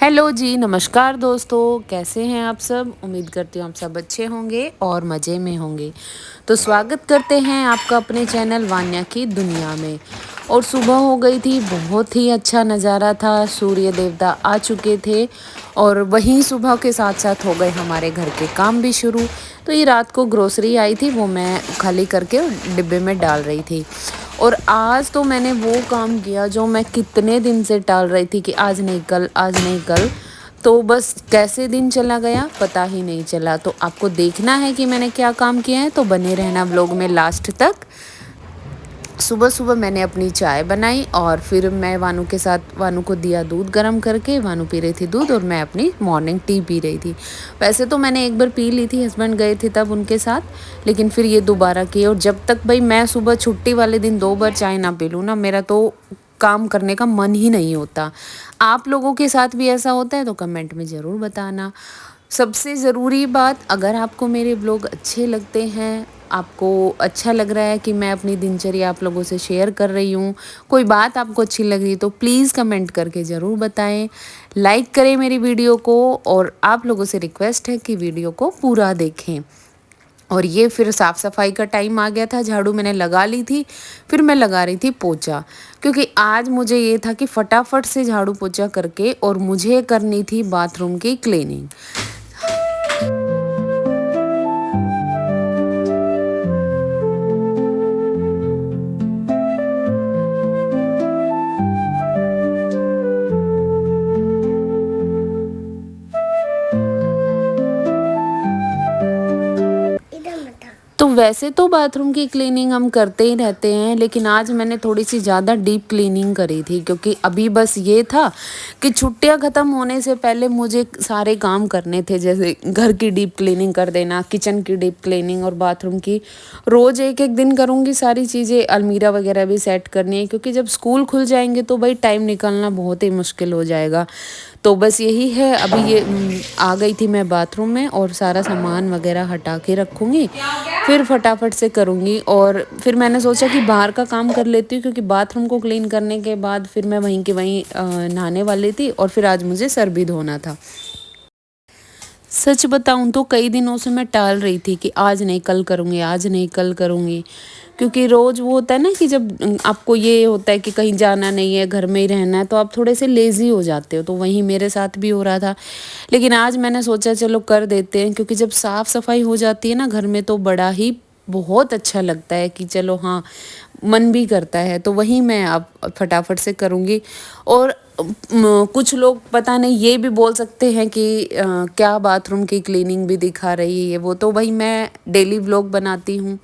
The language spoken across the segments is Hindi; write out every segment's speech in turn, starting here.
हेलो जी, नमस्कार दोस्तों, कैसे हैं आप सब? उम्मीद करती हूँ आप सब अच्छे होंगे और मज़े में होंगे। तो स्वागत करते हैं आपका अपने चैनल वान्या की दुनिया में। और सुबह हो गई थी, बहुत ही अच्छा नज़ारा था, सूर्य देवता आ चुके थे और वहीं सुबह के साथ-साथ हो गए हमारे घर के काम भी शुरू। तो ये रात को ग्रोसरी आई थी, वो मैं खाली करके डिब्बे में डाल रही थी। और आज तो मैंने वो काम किया जो मैं कितने दिन से टाल रही थी कि आज नहीं कल, आज नहीं कल। तो बस कैसे दिन चला गया पता ही नहीं चला। तो आपको देखना है कि मैंने क्या काम किया है तो बने रहना व्लॉग में लास्ट तक। सुबह-सुबह मैंने अपनी चाय बनाई और फिर मैं वानू के साथ वानू को दिया दूध गरम करके, वानू पी रही थी दूध और मैं अपनी मॉर्निंग टी पी रही थी। वैसे तो मैंने एक बार पी ली थी, हस्बैंड गए थे तब उनके साथ, लेकिन फिर ये दोबारा की और जब तक भई मैं सुबह छुट्टी वाले दिन 2 बार चाय ना पी लूँ ना, मेरा तो काम करने का मन ही नहीं होता। आप लोगों के साथ भी ऐसा होता है तो कमेंट में ज़रूर बताना। सबसे ज़रूरी बात, अगर आपको मेरे व्लॉग अच्छे लगते हैं, आपको अच्छा लग रहा है कि मैं अपनी दिनचर्या आप लोगों से शेयर कर रही हूँ, कोई बात आपको अच्छी लग रही है तो प्लीज़ कमेंट करके ज़रूर बताएँ। लाइक करें मेरी वीडियो को और आप लोगों से रिक्वेस्ट है कि वीडियो को पूरा देखें। और ये फिर साफ़-सफ़ाई का टाइम आ गया था, झाड़ू मैंने लगा ली थी, फिर मैं लगा रही थी पोंछा। क्योंकि आज मुझे ये था कि फटाफट से झाड़ू पोंछा करके और मुझे करनी थी बाथरूम की क्लीनिंग। तो वैसे तो बाथरूम की क्लीनिंग हम करते ही रहते हैं, लेकिन आज मैंने थोड़ी-सी ज़्यादा डीप क्लीनिंग करी थी क्योंकि अभी बस ये था कि छुट्टियाँ ख़त्म होने से पहले मुझे सारे काम करने थे, जैसे घर की डीप क्लीनिंग कर देना, किचन की डीप क्लीनिंग और बाथरूम की। रोज़ एक-एक दिन करूँगी सारी चीज़ें, अलमीरा वग़ैरह भी सेट करनी है क्योंकि जब स्कूल खुल जाएँगे तो भई टाइम निकालना बहुत ही मुश्किल हो जाएगा। तो बस यही है, अभी ये आ गई थी मैं बाथरूम में और सारा सामान वग़ैरह हटा के रखूँगी। फिर फटाफट से करूँगी और फिर मैंने सोचा कि बाहर का काम कर लेती हूँ क्योंकि बाथरूम को क्लीन करने के बाद फिर मैं वहीं के वहीं नहाने वाली थी और फिर आज मुझे सर भी धोना था। सच बताऊँ तो कई दिनों से मैं टाल रही थी कि आज नहीं कल करूँगी, आज नहीं कल करूँगी। क्योंकि रोज़ वो होता है ना कि जब आपको ये होता है कि कहीं जाना नहीं है, घर में ही रहना है, तो आप थोड़े से लेज़ी हो जाते हो, तो वही मेरे साथ भी हो रहा था। लेकिन आज मैंने सोचा चलो कर देते हैं क्योंकि जब साफ-सफाई हो जाती है ना घर में तो बड़ा ही बहुत अच्छा लगता है कि चलो हाँ, मन भी करता है, तो वही मैं अब फटाफट से करूँगी। और कुछ लोग पता नहीं ये भी बोल सकते हैं कि क्या बाथरूम की क्लीनिंग भी दिखा रही है, वो तो भाई मैं डेली व्लॉग बनाती हूँ,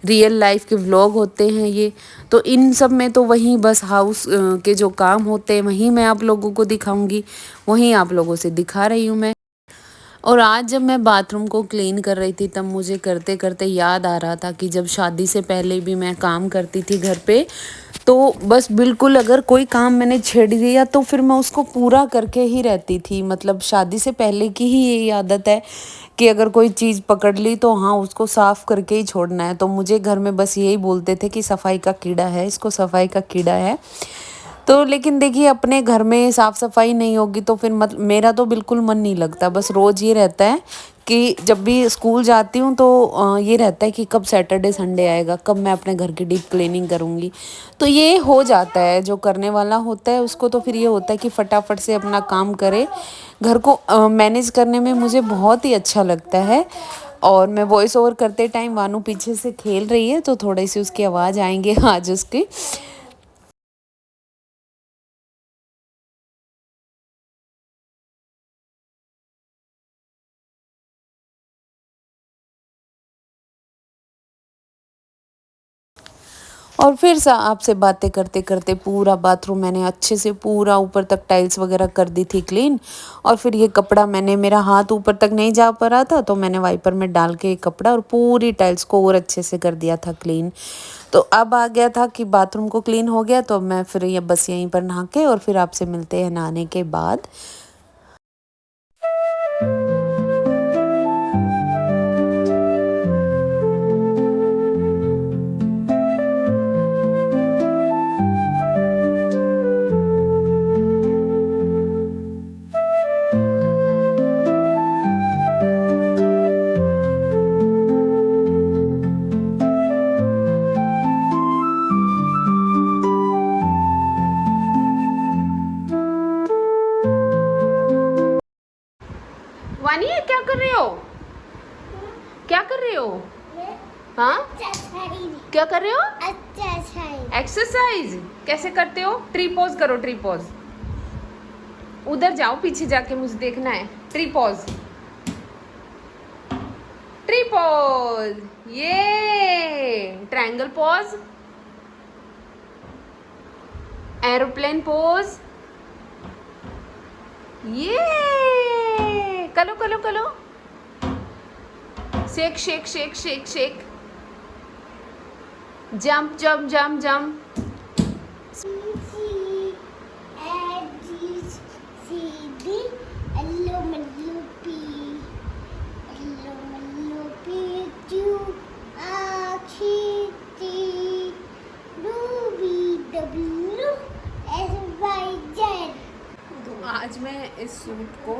रियल लाइफ के व्लॉग होते हैं ये। तो इन सब में तो वही बस हाउस के जो काम होते हैं वही मैं आप लोगों को दिखाऊंगी, वही आप लोगों से दिखा रही हूँ मैं। और आज जब मैं बाथरूम को क्लीन कर रही थी तब मुझे करते-करते याद आ रहा था कि जब शादी से पहले भी मैं काम करती थी घर पे, तो बस बिल्कुल अगर कोई काम मैंने छेड़ दिया तो फिर मैं उसको पूरा करके ही रहती थी। मतलब शादी से पहले की ही यही आदत है कि अगर कोई चीज़ पकड़ ली तो हाँ, उसको साफ़ करके ही छोड़ना है। तो मुझे घर में बस यही बोलते थे कि सफाई का कीड़ा है, इसको सफाई का कीड़ा है। तो लेकिन देखिए अपने घर में साफ-सफाई नहीं होगी तो फिर मेरा तो बिल्कुल मन नहीं लगता। बस रोज़ ये रहता है कि जब भी स्कूल जाती हूँ तो ये रहता है कि कब सैटरडे संडे आएगा, कब मैं अपने घर की डीप क्लीनिंग करूँगी। तो ये हो जाता है, जो करने वाला होता है उसको तो फिर ये होता है कि फटाफट से अपना काम करे। घर को मैनेज करने में मुझे बहुत ही अच्छा लगता है। और मैं वॉइस ओवर करते टाइम वानू पीछे से खेल रही है तो थोड़ी-सी उसकी आवाज़ आएँगे आज उसके। और फिर आपसे बातें करते-करते पूरा बाथरूम मैंने अच्छे से पूरा ऊपर तक टाइल्स वगैरह कर दी थी क्लीन। और फिर ये कपड़ा मैंने, मेरा हाथ ऊपर तक नहीं जा पा रहा था तो मैंने वाइपर में डाल के ये कपड़ा और पूरी टाइल्स को और अच्छे से कर दिया था क्लीन। तो अब आ गया था कि बाथरूम को क्लीन हो गया तो मैं फिर ये बस यहीं पर नहा के और फिर आपसे मिलते हैं नहाने के बाद। क्या कर रहे हो? एक्सरसाइज। एक्सरसाइज कैसे करते हो? ट्री पॉज करो, ट्री पॉज। उधर जाओ, पीछे जाके मुझे देखना है। ट्री पॉज, ट्री पॉज, ये ट्रायंगल पॉज, एरोप्लेन पोज, ये कलो कलो कलो, shake shake shake shake shake, jump jump jump jump, तो आज मैं इस सूट को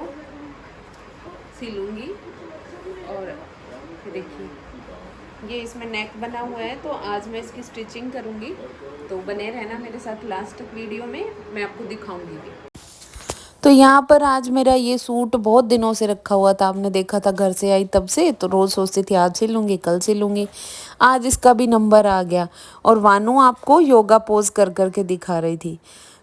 सिलूंगी और देखिए ये इसमें नेक बना हुआ है, तो आज मैं इसकी स्टिचिंग करूंगी। तो बने रहना मेरे साथ लास्ट तक वीडियो में, मैं आपको दिखाऊंगी भी। तो यहाँ पर आज मेरा ये सूट बहुत दिनों से रखा हुआ था, आपने देखा था घर से आई तब से, तो रोज़ सोचती थी आज सिलूंगी कल सिलूंगी। आज इसका भी नंबर आ गया और वानू आपको योगा पोज कर कर के दिखा रही थी।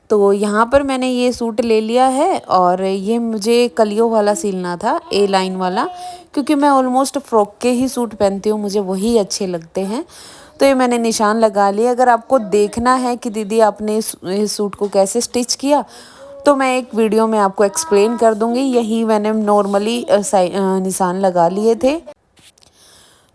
तो यहाँ पर मैंने ये सूट ले लिया है और ये मुझे कलियों वाला सिलना था, ए लाइन वाला, क्योंकि मैं ऑलमोस्ट फ्रॉक के ही सूट पहनती हूँ, मुझे वही अच्छे लगते हैं। तो ये मैंने निशान लगा लिया। अगर आपको देखना है कि दीदी आपने इस सूट को कैसे स्टिच किया, तो मैं एक वीडियो में आपको एक्सप्लेन कर दूंगी। यही मैंने नॉर्मली निशान लगा लिए थे।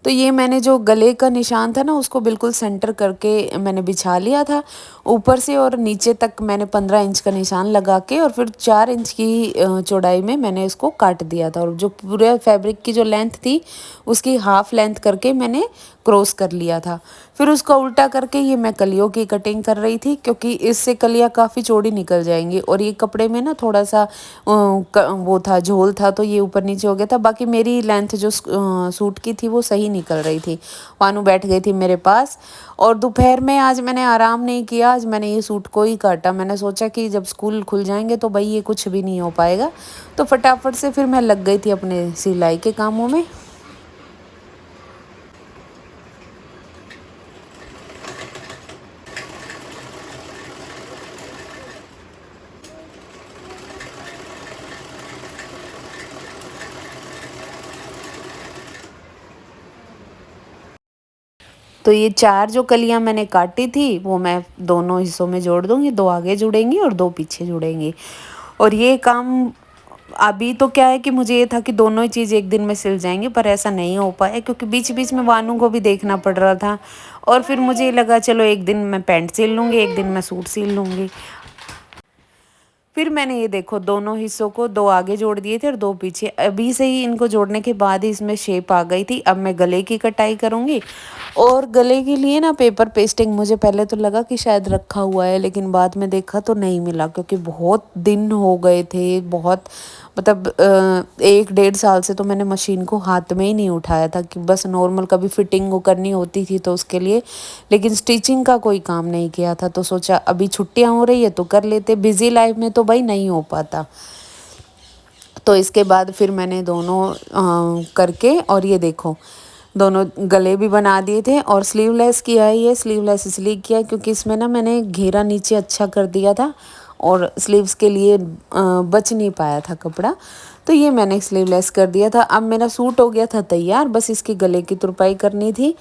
तो ये मैंने जो गले का निशान था ना, उसको बिल्कुल सेंटर करके मैंने बिछा लिया था। ऊपर से और नीचे तक मैंने 15 इंच का निशान लगा के और फिर 4 इंच की चौड़ाई में मैंने इसको काट दिया था। और जो पूरे फैब्रिक की जो लेंथ थी उसकी हाफ लेंथ करके मैंने क्रॉस कर लिया था। फिर उसको उल्टा करके ये मैं कलियों की कटिंग कर रही थी, क्योंकि इससे कलियाँ काफ़ी चौड़ी निकल जाएंगी। और ये कपड़े में ना थोड़ा सा वो था, झोल था, तो ये ऊपर नीचे हो गया था। बाकी मेरी लेंथ जो सूट की थी वो सही निकल रही थी। वानू बैठ गई थी मेरे पास। और दोपहर में आज मैंने आराम नहीं किया, आज मैंने ये सूट को ही काटा। मैंने सोचा कि जब स्कूल खुल जाएंगे तो भाई ये कुछ भी नहीं हो पाएगा, तो फटाफट से फिर मैं लग गई थी अपने सिलाई के कामों में। तो ये 4 जो कलियाँ मैंने काटी थी वो मैं दोनों हिस्सों में जोड़ दूँगी, 2 आगे जुड़ेंगी और 2 पीछे जुड़ेंगी। और ये काम अभी तो क्या है कि मुझे ये था कि दोनों ही चीज़ एक दिन में सिल जाएंगी, पर ऐसा नहीं हो पाया, क्योंकि बीच बीच में वानू को भी देखना पड़ रहा था। और फिर मुझे लगा चलो एक दिन मैं पैंट सिल लूँगी, एक दिन मैं सूट सिल लूँगी। फिर मैंने ये देखो दोनों हिस्सों को 2 आगे जोड़ दिए थे और 2 पीछे। अभी से ही इनको जोड़ने के बाद ही इसमें शेप आ गई थी। अब मैं गले की कटाई करूँगी। और गले के लिए ना पेपर पेस्टिंग मुझे पहले तो लगा कि शायद रखा हुआ है, लेकिन बाद में देखा तो नहीं मिला, क्योंकि बहुत दिन हो गए थे। बहुत मतलब 1-1.5 साल से तो मैंने मशीन को हाथ में ही नहीं उठाया था, कि बस नॉर्मल कभी फिटिंग वो करनी होती थी तो उसके लिए, लेकिन स्टिचिंग का कोई काम नहीं किया था। तो सोचा अभी छुट्टियां हो रही है तो कर लेते, बिजी लाइफ में तो भाई नहीं हो पाता। तो इसके बाद फिर मैंने दोनों करके, और ये देखो दोनों गले भी बना दिए थे। और स्लीवलेस किया है, ये स्लीवलेस इसलिए किया क्योंकि इसमें ना मैंने घेरा नीचे अच्छा कर दिया था और स्लीव्स के लिए बच नहीं पाया था कपड़ा, तो ये मैंने स्लीवलेस कर दिया था। अब मेरा सूट हो गया था तैयार, बस इसकी गले की तुरपाई करनी थी।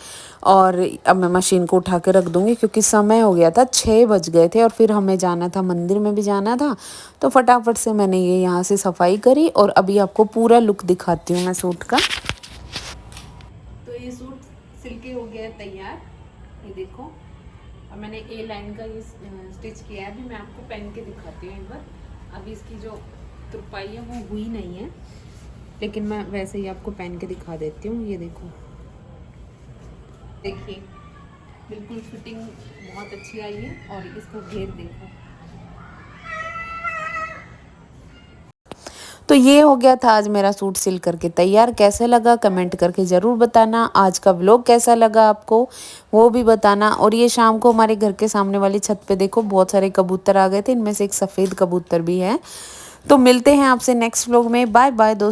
और अब मैं मशीन को उठा के रख दूँगी, क्योंकि समय हो गया था, 6 बज गए थे और फिर हमें जाना था, मंदिर में भी जाना था। तो फटाफट से मैंने ये यहाँ से सफाई करी और अभी आपको पूरा लुक दिखाती हूँ मैं सूट का। तो ये सूट सिल के हो गया है तैयार, ये देखो। और मैंने ए लाइन का ये स्टिच किया है। अभी मैं आपको पहन के दिखाती हूँ एक बार। अभी इसकी जो तुरपाई है वो हुई नहीं है, लेकिन मैं वैसे ही आपको पहन के दिखा देती हूँ। ये देखो, देखिए बिल्कुल फिटिंग बहुत अच्छी आई है। और इसका घेर देखो। तो ये हो गया था आज मेरा सूट सिल करके तैयार। कैसा लगा कमेंट करके ज़रूर बताना। आज का व्लॉग कैसा लगा आपको वो भी बताना। और ये शाम को हमारे घर के सामने वाली छत पे देखो बहुत सारे कबूतर आ गए थे, इनमें से एक सफ़ेद कबूतर भी है। तो मिलते हैं आपसे नेक्स्ट व्लॉग में। बाय बाय दोस्तों।